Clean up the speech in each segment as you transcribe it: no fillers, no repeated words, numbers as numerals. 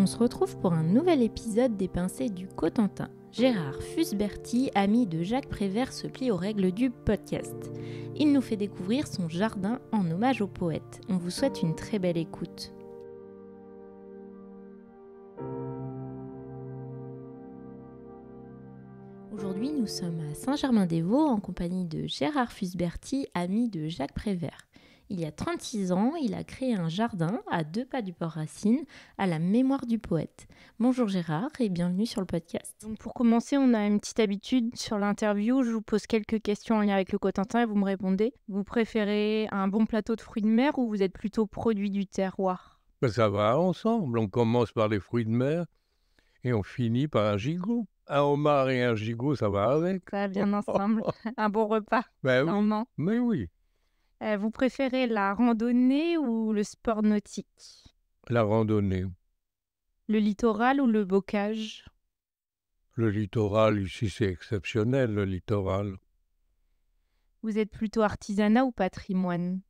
On se retrouve pour un nouvel épisode des Pincées du Cotentin. Gérard Fusberti, ami de Jacques Prévert, se plie aux règles du podcast. Il nous fait découvrir son jardin en hommage au poète. On vous souhaite une très belle écoute. Aujourd'hui, nous sommes à Saint-Germain-des-Vaux en compagnie de Gérard Fusberti, ami de Jacques Prévert. Il y a 36 ans, il a créé un jardin à 2 pas du Port Racine à la mémoire du poète. Bonjour Gérard et bienvenue sur le podcast. Donc pour commencer, on a une petite habitude sur l'interview. Je vous pose quelques questions en lien avec le Cotentin et vous me répondez. Vous préférez un bon plateau de fruits de mer ou vous êtes plutôt produit du terroir? Ça va ensemble. On commence par les fruits de mer et on finit par un gigot. Un homard et un gigot, ça va avec. Ça va bien ensemble. Un bon repas, Ben oui, sûrement. mais oui. Vous préférez la randonnée ou le sport nautique? La randonnée. Le littoral ou le bocage? Le littoral, ici, c'est exceptionnel, le littoral. Vous êtes plutôt artisanat ou patrimoine?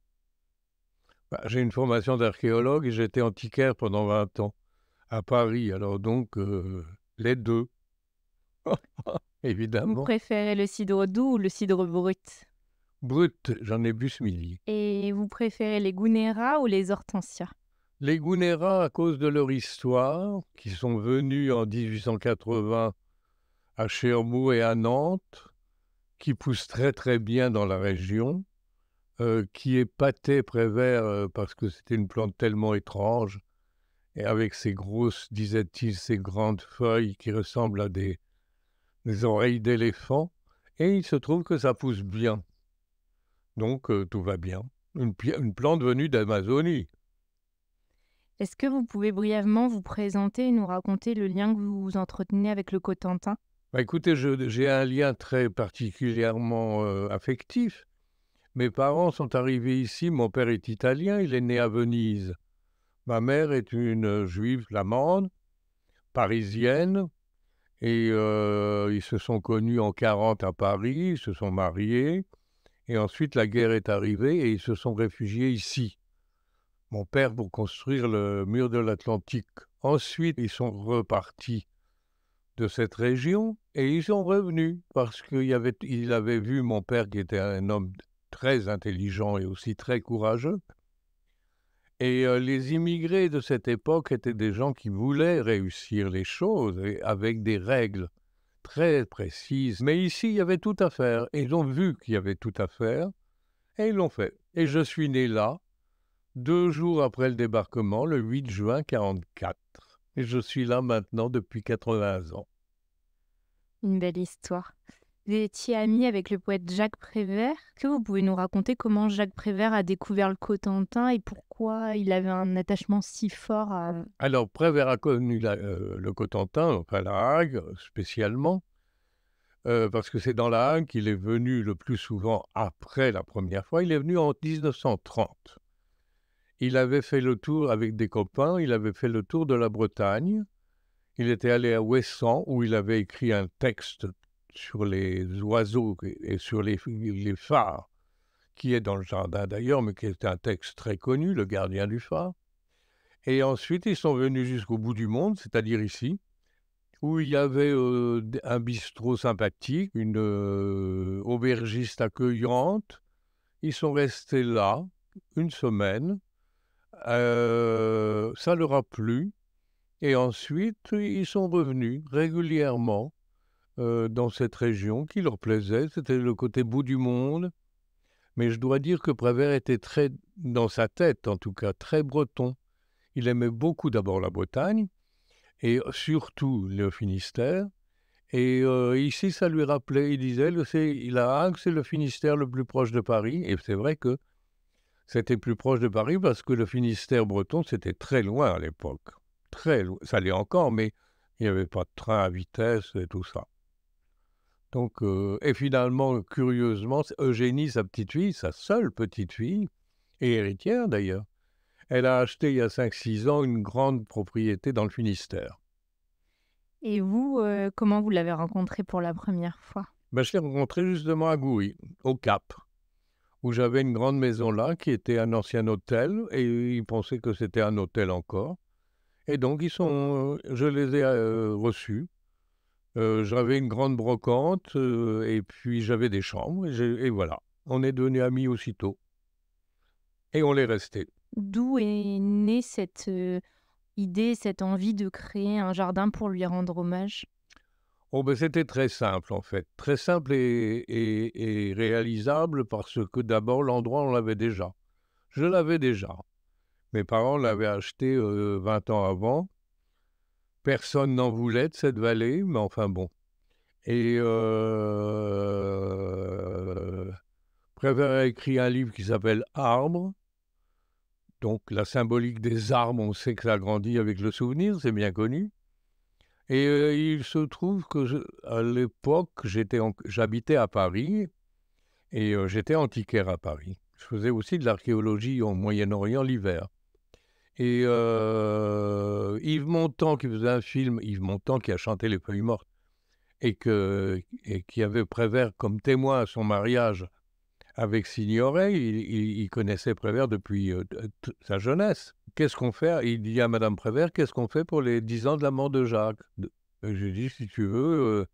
J'ai une formation d'archéologue et j'étais antiquaire pendant 20 ans à Paris. Alors donc, les deux, Vous évidemment. préférez le cidre doux ou le cidre brut? Brut, j'en ai bu ce midi. Et vous préférez les gounera ou les hortensias? Les Gounera, à cause de leur histoire, qui sont venus en 1880 à Cherbourg et à Nantes, qui poussent très très bien dans la région, qui épatait Prévert parce que c'était une plante tellement étrange, et avec ces grosses, disait-il, ces grandes feuilles qui ressemblent à des oreilles d'éléphant, et il se trouve que ça pousse bien. Donc tout va bien. Une plante venue d'Amazonie. Est-ce que vous pouvez brièvement vous présenter et nous raconter le lien que vous entretenez avec le Cotentin? Écoutez, j'ai un lien très particulièrement affectif. Mes parents sont arrivés ici, mon père est italien, il est né à Venise. Ma mère est une juive flamande, parisienne, et ils se sont connus en 40 à Paris, ils se sont mariés, et ensuite la guerre est arrivée et ils se sont réfugiés ici. Mon père pour construire le mur de l'Atlantique. Ensuite, ils sont repartis de cette région et ils sont revenus parce qu'il avait vu mon père qui était un homme très intelligent et aussi très courageux. Et les immigrés de cette époque étaient des gens qui voulaient réussir les choses et avec des règles très précises. Mais ici, il y avait tout à faire. Et ils ont vu qu'il y avait tout à faire et ils l'ont fait. Et je suis né là, 2 jours après le débarquement, le 8 juin 1944. Et je suis là maintenant depuis 80 ans. Une belle histoire. Vous étiez ami avec le poète Jacques Prévert. Est-ce que vous pouvez nous raconter comment Jacques Prévert a découvert le Cotentin et pourquoi il avait un attachement si fort à... Alors, Prévert a connu le Cotentin, enfin la Hague spécialement, parce que c'est dans la Hague qu'il est venu le plus souvent après la première fois. Il est venu en 1930. Il avait fait le tour avec des copains, il avait fait le tour de la Bretagne. Il était allé à Ouessant où il avait écrit un texte sur les oiseaux et sur les phares, qui est dans le jardin d'ailleurs, mais qui est un texte très connu, Le gardien du phare. Et ensuite, ils sont venus jusqu'au bout du monde, c'est-à-dire ici, où il y avait un bistrot sympathique, une aubergiste accueillante. Ils sont restés là une semaine. Ça leur a plu. Et ensuite, ils sont revenus régulièrement dans cette région qui leur plaisait. C'était le côté bout du monde. Mais je dois dire que Prévert était très, dans sa tête en tout cas, très breton. Il aimait beaucoup d'abord la Bretagne et surtout le Finistère. Et ici, ça lui rappelait, il disait, la Hague, c'est le Finistère le plus proche de Paris. Et c'est vrai que c'était plus proche de Paris parce que le Finistère breton, c'était très loin à l'époque. Très loin. Ça l'est encore, mais il n'y avait pas de train à vitesse et tout ça. Donc, et finalement, curieusement, Eugénie, sa petite fille, sa seule petite fille, et héritière d'ailleurs, elle a acheté il y a 5-6 ans une grande propriété dans le Finistère. Et vous, comment vous l'avez rencontré pour la première fois? Je l'ai rencontré justement à Gouy, au Cap, où j'avais une grande maison là, qui était un ancien hôtel, et il pensait que c'était un hôtel encore. Et donc, je les ai reçus. J'avais une grande brocante et puis j'avais des chambres et voilà. On est devenus amis aussitôt et on l'est resté. D'où est née cette idée, cette envie de créer un jardin pour lui rendre hommage? Oh ben, c'était très simple en fait, très simple et réalisable parce que d'abord l'endroit on l'avait déjà. Je l'avais déjà. Mes parents l'avaient acheté 20 ans avant. Personne n'en voulait de cette vallée, mais enfin bon. Et Prévert a écrit un livre qui s'appelle Arbres. Donc la symbolique des arbres, on sait que ça grandit avec le souvenir, c'est bien connu. Et il se trouve que à l'époque, j'habitais à Paris et j'étais antiquaire à Paris. Je faisais aussi de l'archéologie au Moyen-Orient l'hiver. Et Yves Montand qui faisait un film, Yves Montand qui a chanté Les Feuilles Mortes, et qui avait Prévert comme témoin à son mariage avec Signoret, il connaissait Prévert depuis sa jeunesse. Qu'est-ce qu'on fait? Il dit à Madame Prévert, qu'est-ce qu'on fait pour les 10 ans de la mort de Jacques? Et j'ai dit, si tu veux,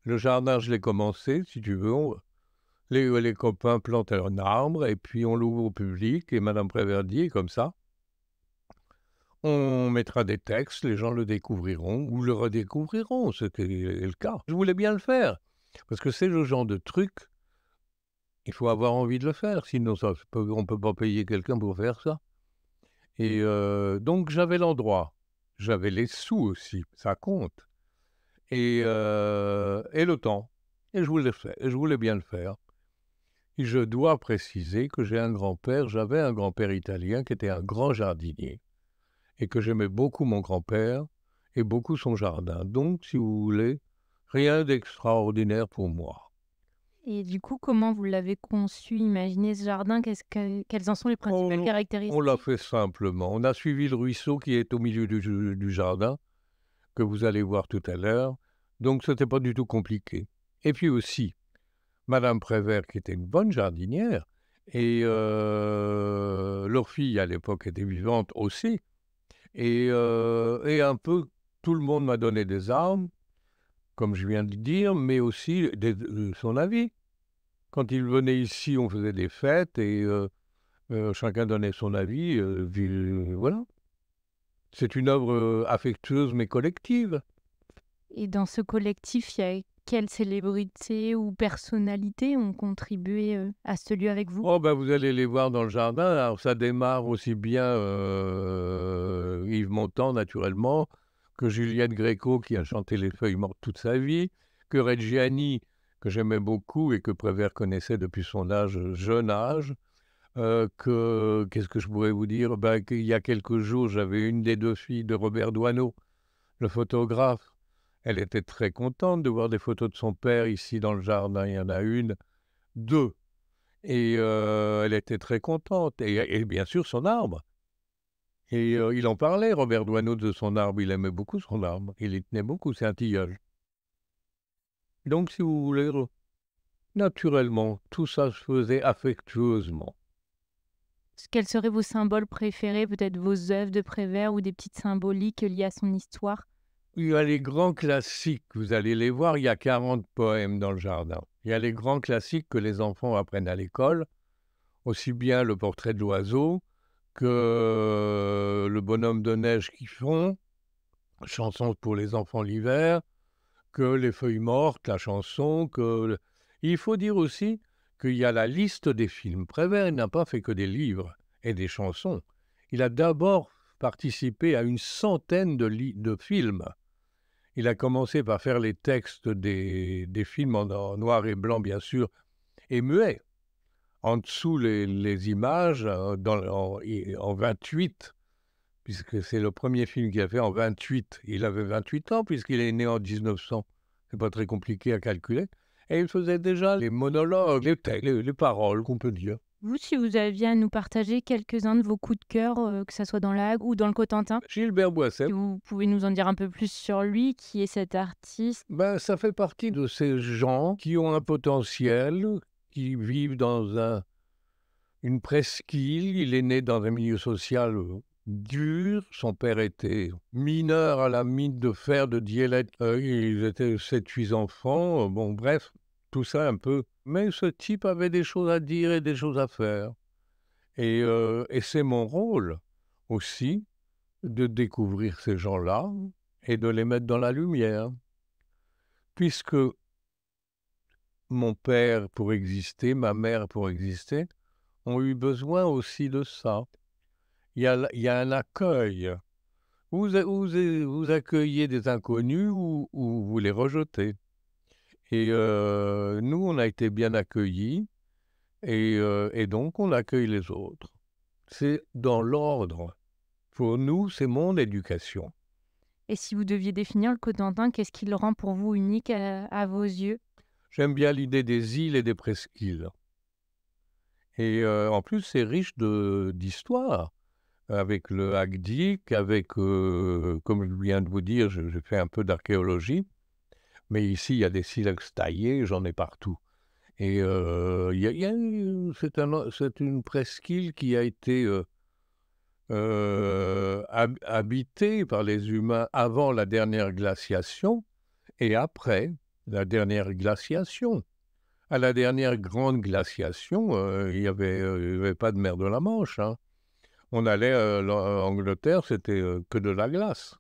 le jardin, je l'ai commencé, si tu veux, les copains plantent un arbre et puis on l'ouvre au public. Et Madame Prévert dit, comme ça, on mettra des textes, les gens le découvriront ou le redécouvriront, c'était le cas. Je voulais bien le faire, parce que c'est le genre de truc, il faut avoir envie de le faire, sinon on ne peut pas payer quelqu'un pour faire ça. Et donc j'avais l'endroit, j'avais les sous aussi, ça compte, et le temps, et je voulais bien le faire. Et je dois préciser que j'avais un grand-père italien qui était un grand jardinier, et que j'aimais beaucoup mon grand-père et beaucoup son jardin. Donc, si vous voulez, rien d'extraordinaire pour moi. Et du coup, comment vous l'avez conçu, imaginé ce jardin? Quelles en sont les principales On l'a caractéristiques? fait simplement. On a suivi le ruisseau qui est au milieu du jardin, que vous allez voir tout à l'heure. Donc, ce n'était pas du tout compliqué. Et puis aussi, Madame Prévert, qui était une bonne jardinière, et leur fille, à l'époque, était vivante aussi. Et un peu, tout le monde m'a donné des armes, comme je viens de le dire, mais aussi son avis. Quand il venait ici, on faisait des fêtes et chacun donnait son avis. Voilà. C'est une œuvre affectueuse mais collective. Et dans ce collectif, il y a quelles célébrités ou personnalités ont contribué à ce lieu avec vous? Oh, ben, vous allez les voir dans le jardin. Alors, ça démarre aussi bien Yves Montand, naturellement, que Juliette Gréco, qui a chanté Les Feuilles Mortes toute sa vie, que Reggiani, que j'aimais beaucoup et que Prévert connaissait depuis son jeune âge. Qu'est-ce que je pourrais vous dire? Ben, qu'il y a quelques jours, j'avais une des deux filles de Robert Doisneau, le photographe. Elle était très contente de voir des photos de son père ici dans le jardin. Il y en a deux. Et elle était très contente. Et bien sûr, son arbre. Et il en parlait, Robert Doisneau, de son arbre. Il aimait beaucoup son arbre. Il y tenait beaucoup. C'est un tilleul. Donc, si vous voulez, naturellement, tout ça se faisait affectueusement. Quels seraient vos symboles préférés, peut-être vos œuvres de Prévert ou des petites symboliques liées à son histoire? Il y a les grands classiques, vous allez les voir, il y a 40 poèmes dans le jardin. Il y a les grands classiques que les enfants apprennent à l'école, aussi bien le portrait de l'oiseau que le bonhomme de neige qui fond, chanson pour les enfants l'hiver, que les feuilles mortes, la chanson, Il faut dire aussi qu'il y a la liste des films. Prévert n'a pas fait que des livres et des chansons. Il a d'abord participé à une centaine de films. Il a commencé par faire les textes des films en noir et blanc, bien sûr, et muet. En dessous, les images en 28, puisque c'est le premier film qu'il a fait en 28. Il avait 28 ans, puisqu'il est né en 1900. C'est pas très compliqué à calculer. Et il faisait déjà les monologues, les textes, les paroles, qu'on peut dire. Vous, si vous aviez à nous partager quelques-uns de vos coups de cœur, que ça soit dans l'Agde ou dans le Cotentin, Gilbert Boisset, si vous pouvez nous en dire un peu plus sur lui, qui est cet artiste? ben, ça fait partie de ces gens qui ont un potentiel, qui vivent dans une presqu'île. Il est né dans un milieu social dur. Son père était mineur à la mine de fer de Dielet. Ils étaient 7-8 enfants. Bon, bref, tout ça un peu. Mais ce type avait des choses à dire et des choses à faire. Et c'est mon rôle aussi de découvrir ces gens-là et de les mettre dans la lumière. Puisque mon père, pour exister, ma mère, pour exister, ont eu besoin aussi de ça. Il y a un accueil. Vous accueillez des inconnus ou vous les rejetez. Et nous, on a été bien accueillis et donc on accueille les autres. C'est dans l'ordre. Pour nous, c'est mon éducation. Et si vous deviez définir le Cotentin, qu'est-ce qui le rend pour vous unique à vos yeux? J'aime bien l'idée des îles et des presqu'îles. Et en plus, c'est riche d'histoire. Avec le Hagdik, avec, comme je viens de vous dire, j'ai fait un peu d'archéologie. Mais ici, il y a des silex taillés, j'en ai partout. Et c'est une presqu'île qui a été habitée par les humains avant la dernière glaciation et après la dernière glaciation. À la dernière grande glaciation, il n'y avait pas de mer de la Manche. Hein. On allait en Angleterre, c'était que de la glace.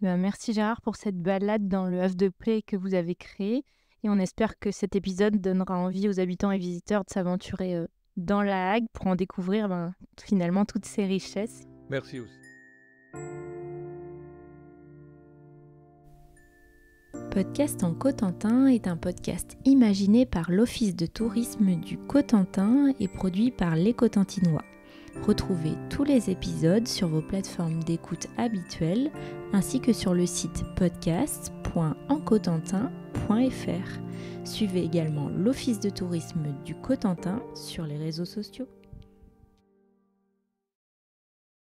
Merci Gérard pour cette balade dans le Havre de Paix que vous avez créé. Et on espère que cet épisode donnera envie aux habitants et visiteurs de s'aventurer dans la Hague pour en découvrir finalement toutes ces richesses. Merci aussi. Podcast en Cotentin est un podcast imaginé par l'Office de tourisme du Cotentin et produit par les Cotentinois. Retrouvez tous les épisodes sur vos plateformes d'écoute habituelles ainsi que sur le site podcast.encotentin.fr. Suivez également l'Office de tourisme du Cotentin sur les réseaux sociaux.